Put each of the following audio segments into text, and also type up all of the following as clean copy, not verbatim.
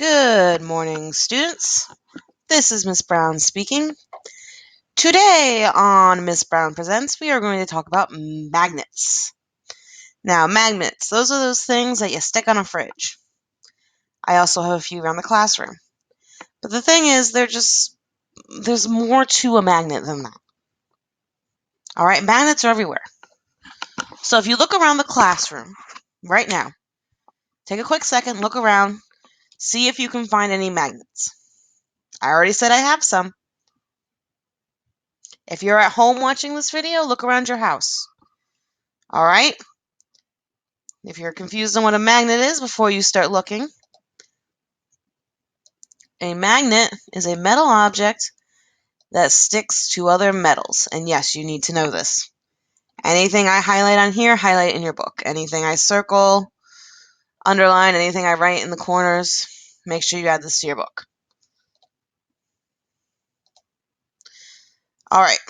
Good morning, students. This is Miss Brown speaking. Today on Miss Brown Presents, we are going to talk about magnets. Now, magnets, those are those things that you stick on a fridge. I also have a few around the classroom. But the thing is, there's more to a magnet than that. All right, magnets are everywhere. So if you look around the classroom right now, take a quick second, look around, see if you can find any magnets. I already said I have some. If you're at home watching this video, look around your house. All right? If you're confused on what a magnet is before you start looking, a magnet is a metal object that sticks to other metals. And yes, you need to know this. Anything I highlight on here, highlight in your book. Anything I circle, underline, anything I write in the corners, make sure you add this to your book. All right.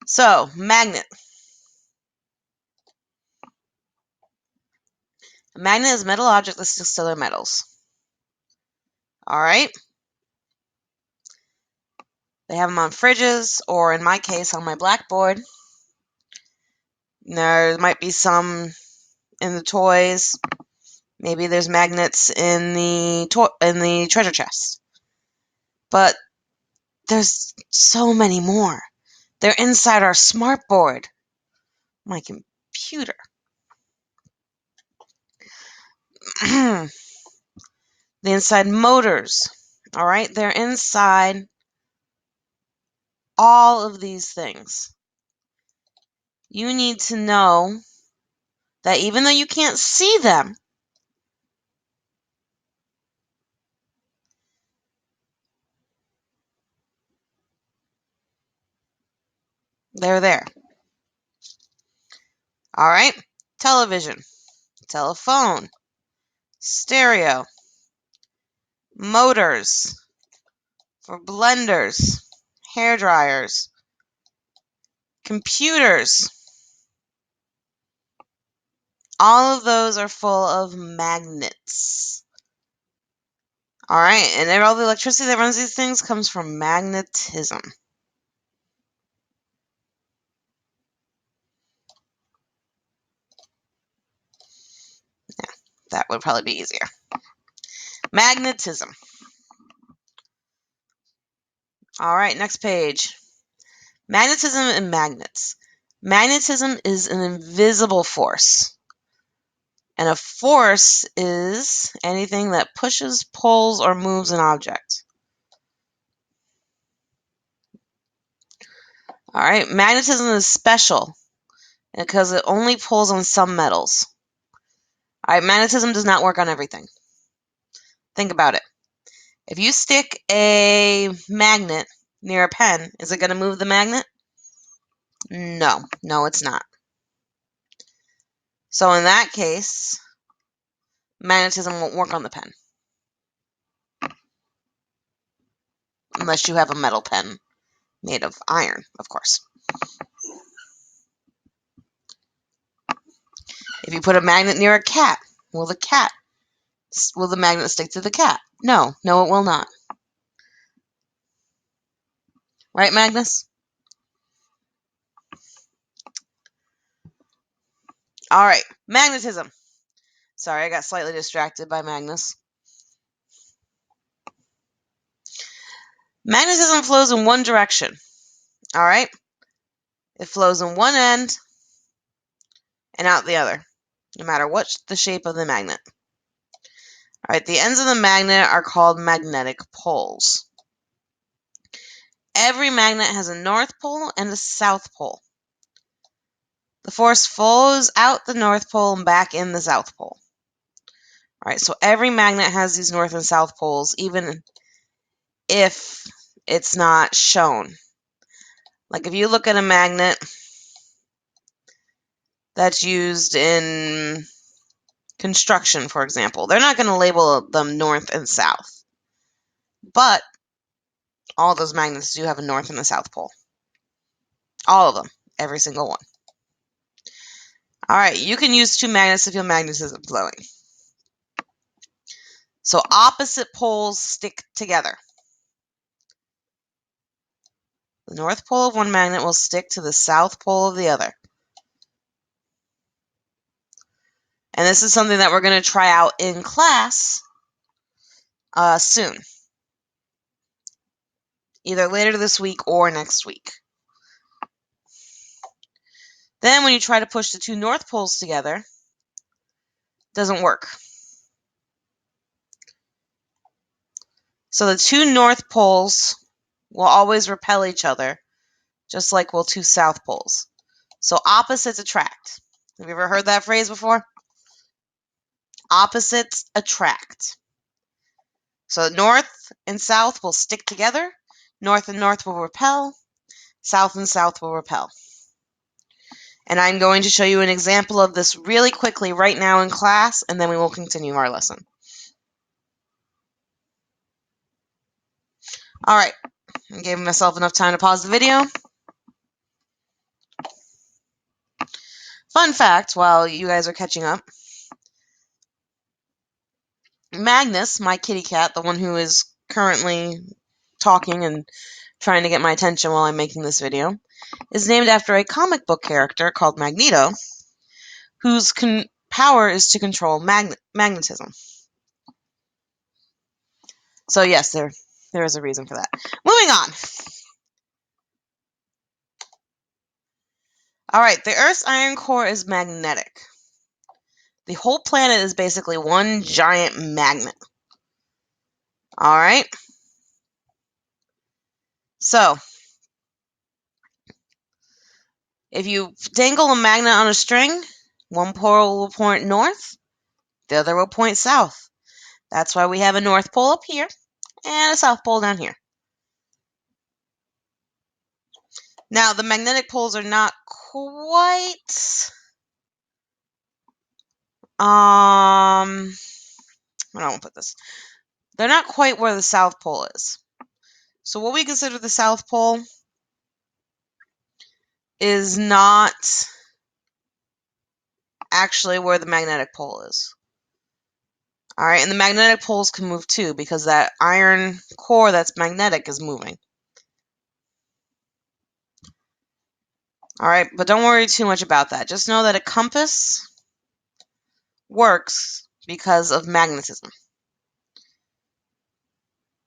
So, magnet. A magnet is a metal object that sticks to other metals. All right. They have them on fridges, or in my case, on my blackboard. There might be some in the toys. Maybe there's magnets in the treasure chest. But there's so many more. They're inside our smartboard, my computer. The inside motors. All right, they're inside all of these things. You need to know that even though you can't see them, they're there. All right, television, telephone, stereo, motors for blenders, hair dryers, computers. All of those are full of magnets. All right, and all the electricity that runs these things comes from magnetism. Yeah, that would probably be easier. Magnetism. All right, next page. Magnetism and magnets. Magnetism is an invisible force. And a force is anything that pushes, pulls, or moves an object. All right, magnetism is special because it only pulls on some metals. All right, magnetism does not work on everything. Think about it. If you stick a magnet near a pen, is it going to move the magnet? No, it's not. So in that case, magnetism won't work on the pen. Unless you have a metal pen made of iron, of course. If you put a magnet near a cat, will the magnet stick to the cat? No, it will not. Right, Magnus? All right, magnetism. Sorry, I got slightly distracted by Magnus. Magnetism flows in one direction. All right? It flows in one end and out the other, no matter what's the shape of the magnet. All right, the ends of the magnet are called magnetic poles. Every magnet has a north pole and a south pole. The force flows out the north pole and back in the south pole. All right, so every magnet has these north and south poles, even if it's not shown. Like if you look at a magnet that's used in construction, for example, they're not going to label them north and south. But all those magnets do have a north and a south pole. All of them. Every single one. All right, you can use two magnets to feel magnetism flowing. So opposite poles stick together. The north pole of one magnet will stick to the south pole of the other. And this is something that we're going to try out in class soon. Either later this week or next week. Then when you try to push the two north poles together, it doesn't work. So the two north poles will always repel each other, just like will two south poles. So opposites attract. Have you ever heard that phrase before? Opposites attract. So north and south will stick together. North and north will repel. South and south will repel. And I'm going to show you an example of this really quickly right now in class, and then we will continue our lesson. All right, I gave myself enough time to pause the video. Fun fact, while you guys are catching up, Magnus, my kitty cat, the one who is currently talking and trying to get my attention while I'm making this video, is named after a comic book character called Magneto, whose power is to control magnetism. So yes, there is a reason for that. Moving on. All right, the Earth's iron core is magnetic. The whole planet is basically one giant magnet. All right. So, if you dangle a magnet on a string, one pole will point north, the other will point south. That's why we have a north pole up here and a south pole down here. Now, the magnetic poles are not quite I don't want to put this. They're not quite where the South Pole is. So what we consider the South Pole is not actually where the magnetic pole is. All right, and the magnetic poles can move too because that iron core that's magnetic is moving. All right, but don't worry too much about that. Just know that a compass works because of magnetism.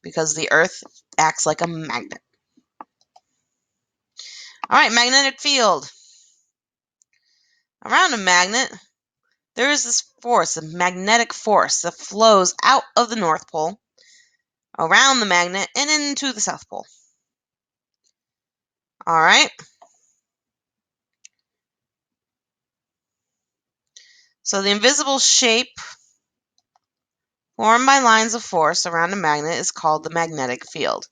Because the Earth acts like a magnet. All right, magnetic field. Around a magnet, there is this force, a magnetic force, that flows out of the North Pole, around the magnet, and into the South Pole. All right? So the invisible shape formed by lines of force around a magnet is called the magnetic field.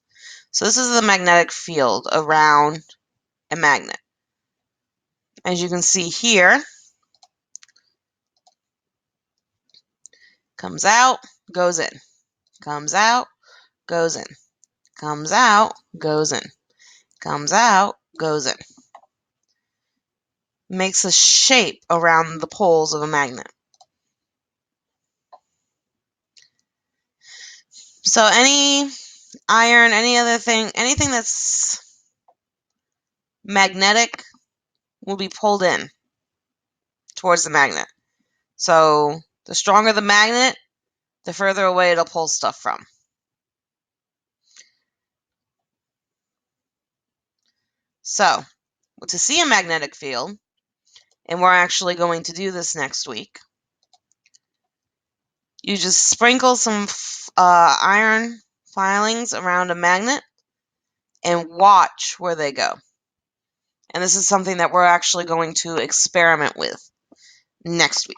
So this is the magnetic field around a magnet. As you can see here, comes out, goes in. Comes out, goes in. Comes out, goes in. Comes out, goes in. Makes a shape around the poles of a magnet. So any iron, any other thing, anything that's magnetic will be pulled in towards the magnet. So the stronger the magnet, the further away it'll pull stuff from. So to see a magnetic field, and we're actually going to do this next week, you just sprinkle some iron filings around a magnet and watch where they go. And this is something that we're actually going to experiment with next week.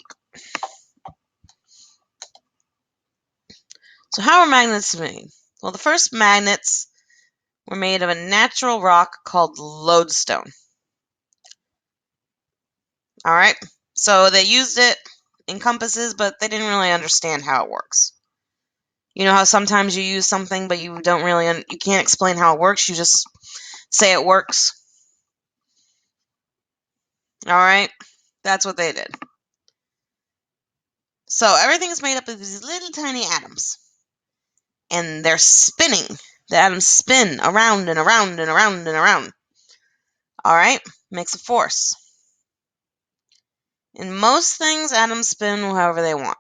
So how are magnets made? Well, the first magnets were made of a natural rock called lodestone. All right, so they used it in compasses, but they didn't really understand how it works. You know how sometimes you use something, but you don't really, you can't explain how it works. You just say it works. All right, that's what they did. So everything is made up of these little tiny atoms. and they're spinning. The atoms spin around and around and around and around. All right? Makes a force. In most things, atoms spin however they want.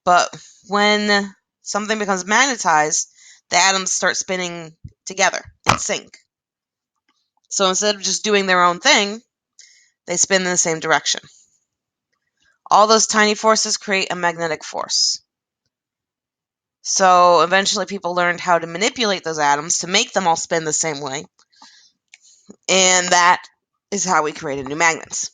But when something becomes magnetized, the atoms start spinning together in sync. So instead of just doing their own thing, they spin in the same direction. All those tiny forces create a magnetic force. So eventually people learned how to manipulate those atoms to make them all spin the same way. And that is how we created new magnets.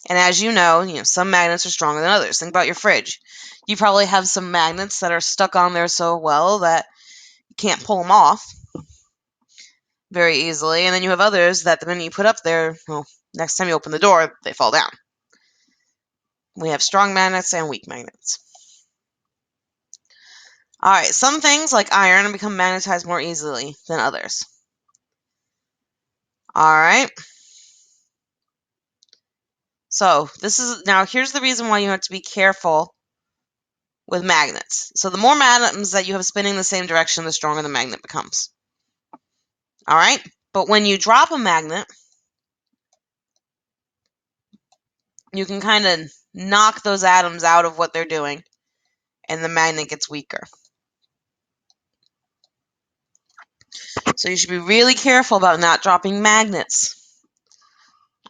And as you know, some magnets are stronger than others. Think about your fridge. You probably have some magnets that are stuck on there so well that you can't pull them off very easily. And then you have others that the minute you put up there, well, next time you open the door, they fall down. We have strong magnets and weak magnets. All right, some things like iron become magnetized more easily than others. All right. So here's the reason why you have to be careful with magnets. So the more atoms that you have spinning the same direction, the stronger the magnet becomes. All right? But when you drop a magnet, you can kind of knock those atoms out of what they're doing, and the magnet gets weaker. So you should be really careful about not dropping magnets.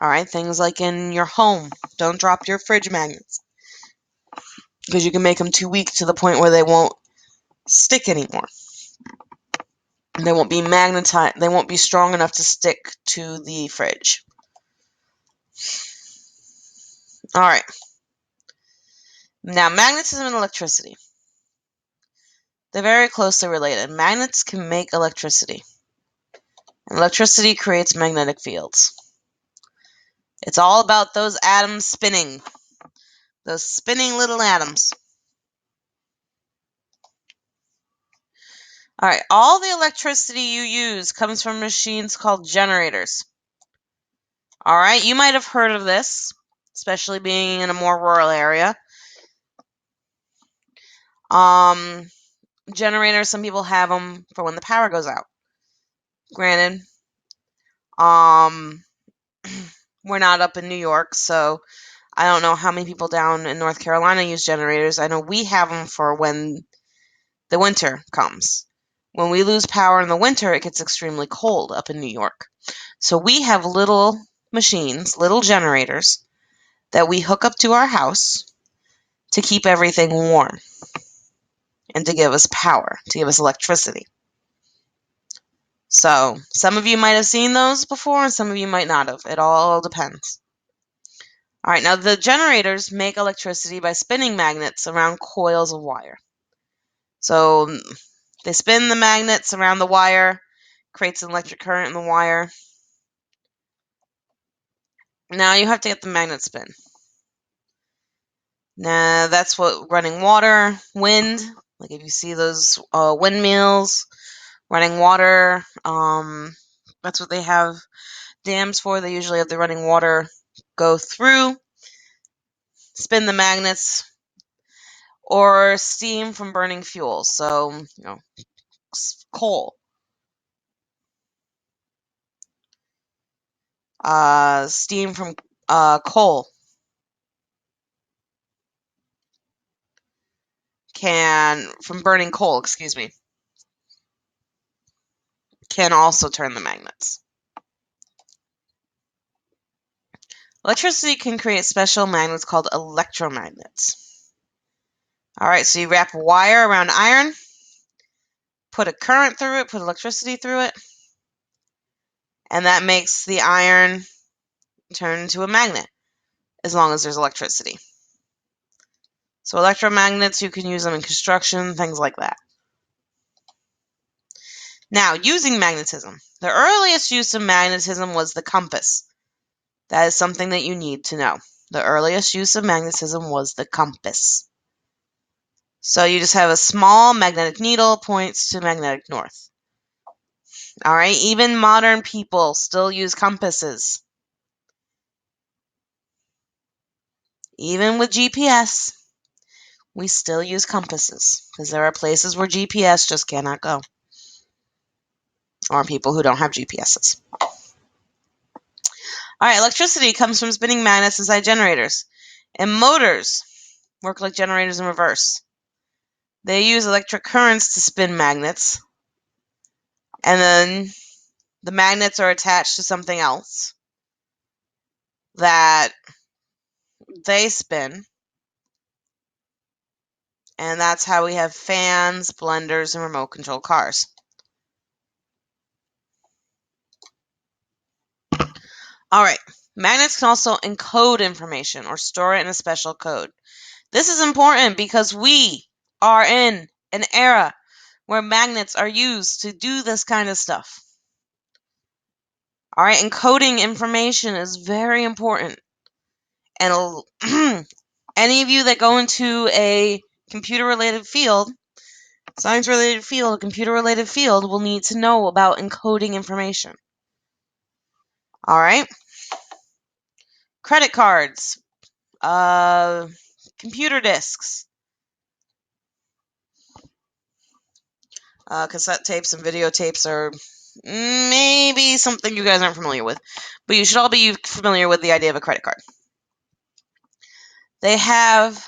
All right? Things like in your home. Don't drop your fridge magnets, because you can make them too weak to the point where they won't stick anymore. They won't be magnetized. They won't be strong enough to stick to the fridge. All right. Now, magnetism and electricity. They're very closely related. Magnets can make electricity. And electricity creates magnetic fields. It's all about those atoms spinning. Those spinning little atoms. All right. All the electricity you use comes from machines called generators. All right. You might have heard of this, especially being in a more rural area. Generators, some people have them for when the power goes out. Granted, we're not up in New York, so I don't know how many people down in North Carolina use generators. I know we have them for when the winter comes. When we lose power in the winter, it gets extremely cold up in New York. So we have little machines, little generators, that we hook up to our house to keep everything warm and to give us power, to give us electricity. So some of you might have seen those before, and some of you might not have. It all depends. All right, now the generators make electricity by spinning magnets around coils of wire. So they spin the magnets around the wire, creates an electric current in the wire. Now you have to get the magnet spin. Now that's what running water, wind, like if you see those windmills, running water, that's what they have dams for. They usually have the running water go through, spin the magnets, or steam from burning fuel. So, coal. Steam from coal from burning coal, excuse me, can also turn the magnets. Electricity can create special magnets called electromagnets. All right, so you wrap wire around iron, put a current through it, put electricity through it, and that makes the iron turn into a magnet as long as there's electricity. So electromagnets, you can use them in construction, things like that. Now, using magnetism. The earliest use of magnetism was the compass. That is something that you need to know. The earliest use of magnetism was the compass. So you just have a small magnetic needle points to magnetic north. All right, even modern people still use compasses. Even with GPS, we still use compasses because there are places where GPS just cannot go, or people who don't have GPSs. All right, electricity comes from spinning magnets inside generators, and motors work like generators in reverse. They use electric currents to spin magnets, and then the magnets are attached to something else that they spin, and that's how we have fans, blenders, and remote control cars. All right, magnets can also encode information or store it in a special code. This is important because we are in an era where magnets are used to do this kind of stuff. All right, encoding information is very important. And any of you that go into a computer-related field, science-related field, computer-related field, will need to know about encoding information. All right? Credit cards, computer disks, cassette tapes, and videotapes are maybe something you guys aren't familiar with, but you should all be familiar with the idea of a credit card. They have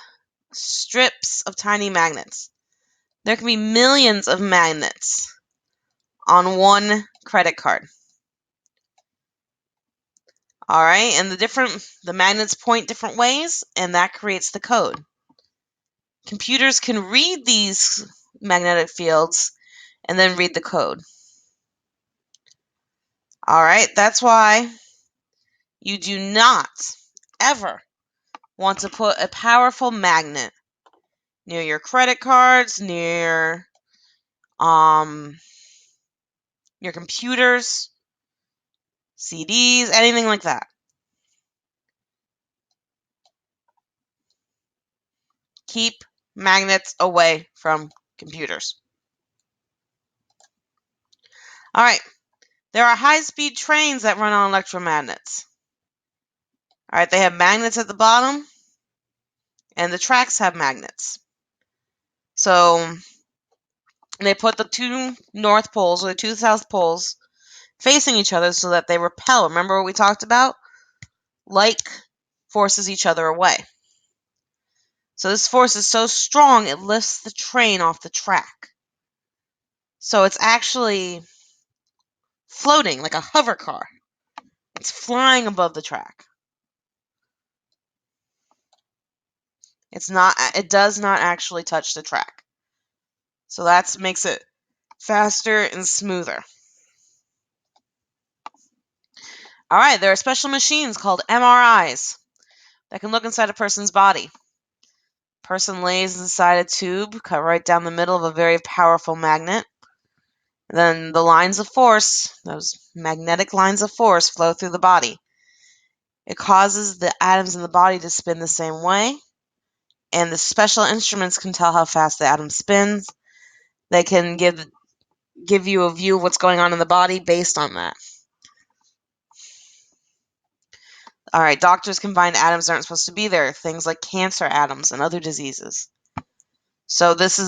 strips of tiny magnets. There can be millions of magnets on one credit card. All right, and the magnets point different ways, and that creates the code. Computers can read these magnetic fields and then read the code. All right, that's why you do not ever want to put a powerful magnet near your credit cards, near your computers, CDs, anything like that. Keep magnets away from computers. All right, there are high-speed trains that run on electromagnets. All right, they have magnets at the bottom, and the tracks have magnets. So they put the two north poles or the two south poles facing each other so that they repel. Remember what we talked about? Like forces each other away. So this force is so strong it lifts the train off the track. So it's actually floating like a hover car. It's flying above the track. It does not actually touch the track. So that makes it faster and smoother. All right, there are special machines called MRIs that can look inside a person's body. Person lays inside a tube cut right down the middle of a very powerful magnet. Then the lines of force, those magnetic lines of force, flow through the body. It causes the atoms in the body to spin the same way, and the special instruments can tell how fast the atom spins. They can give you a view of what's going on in the body based on that. All right, doctors can find atoms that aren't supposed to be there, things like cancer atoms and other diseases. So this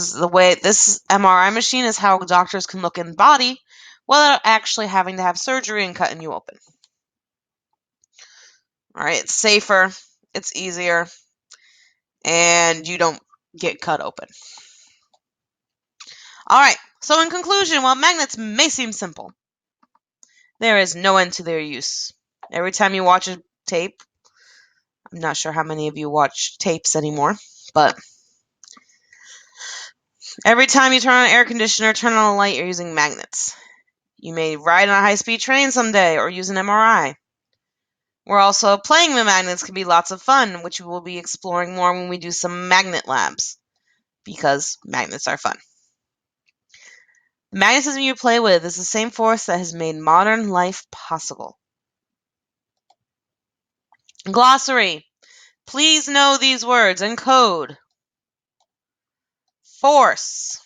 MRI machine is how doctors can look in the body without actually having to have surgery and cutting you open. All right, it's safer, it's easier, and you don't get cut open. All right, so in conclusion, while magnets may seem simple, there is no end to their use. Every time you watch a tape, I'm not sure how many of you watch tapes anymore, but every time you turn on an air conditioner, turn on a light, you're using magnets. You may ride on a high-speed train someday or use an MRI. We're also playing with magnets can be lots of fun, which we will be exploring more when we do some magnet labs, because magnets are fun. The magnetism you play with is the same force that has made modern life possible. Glossary. Please know these words in code. Force.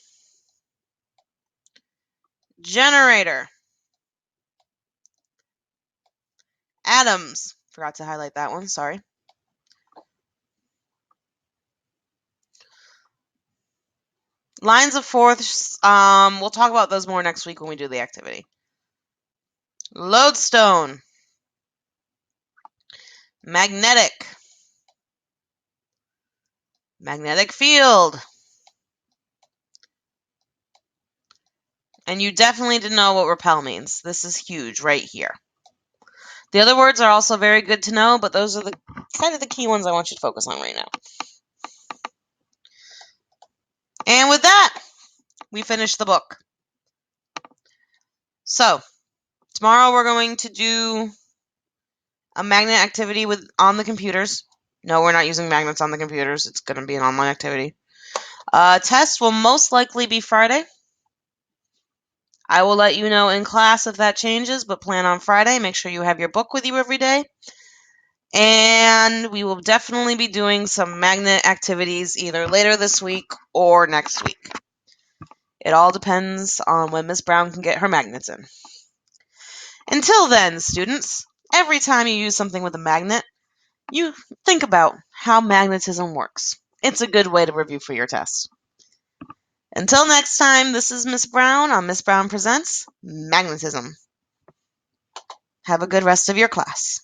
Generator. Atoms. Forgot to highlight that one, sorry. Lines of force, we'll talk about those more next week when we do the activity. Lodestone. Magnetic. Magnetic field. And you definitely didn't know what repel means. This is huge right here. The other words are also very good to know, but those are the kind of the key ones I want you to focus on right now. And with that, we finished the book. So, tomorrow we're going to do a magnet activity on the computers. No, we're not using magnets on the computers. It's going to be an online activity. Test will most likely be Friday. I will let you know in class if that changes, but plan on Friday. Make sure you have your book with you every day. And we will definitely be doing some magnet activities either later this week or next week. It all depends on when Miss Brown can get her magnets in. Until then, students, every time you use something with a magnet, you think about how magnetism works. It's a good way to review for your test. Until next time, this is Miss Brown on Miss Brown Presents Magnetism. Have a good rest of your class.